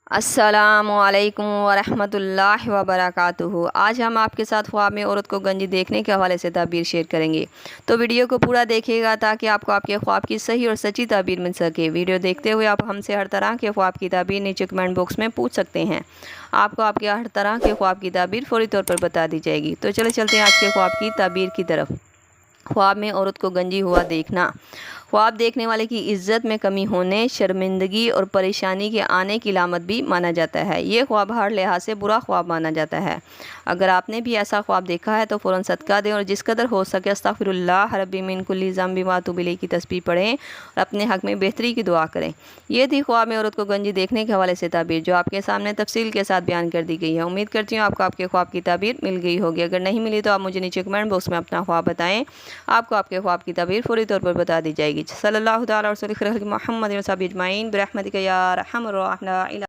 अस्सलामुअलैकुम वरहमतुल्लाहि वबरकातुहू। आज हम आपके साथ ख्वाब में औरत को गंजी देखने के हवाले से ताबीर शेयर करेंगे, तो वीडियो को पूरा देखिएगा ताकि आपको आपके ख्वाब की सही और सच्ची ताबीर मिल सके। वीडियो देखते हुए आप हमसे हर तरह के ख्वाब की ताबीर नीचे कमेंट बॉक्स में पूछ सकते हैं। आपको आपके हर तरह के ख्वाब की ताबीर फौरी तौर पर बता दी जाएगी। तो चलते हैं आज के ख्वाब की ताबीर की तरफ। ख्वाब में औरत को गंजी हुआ देखना। ख्वाब देखने वाले की इज्जत में कमी होने, शर्मिंदगी और परेशानी के आने की लामत भी माना जाता है। ये ख्वाब हर लिहाज से बुरा ख्वाब माना जाता है। अगर आपने भी ऐसा ख्वाब देखा है तो फ़ौरन सदका दें और जिस कदर हो सके अस्तगफिरुल्लाह रब्बी मिन कुल्ली ज़ंबि व अतूबु इलैह की तस्बीह पढ़ें और अपने हक़ में बेहतरी की दुआ करें। ये थी ख्वाब में औरत को गंजी देखने के हवाले से ताबीर, जो आपके सामने तफसील के साथ बयान कर दी गई है। उम्मीद करती हूँ आपको आपके ख्वाब की ताबीर मिल गई होगी। अगर नहीं मिली तो आप मुझे नीचे कमेंट बॉक्स में अपना ख्वाब बताएं। आपको आपके ख्वाब की ताबीर फौरी तौर पर बता दी जाएगी। सल्लल्लाहु तआला अलैहि वसल्लम मोहम्मद व सहाबी अजमाइन बिरहमतिका या अरहमर राहिमीन।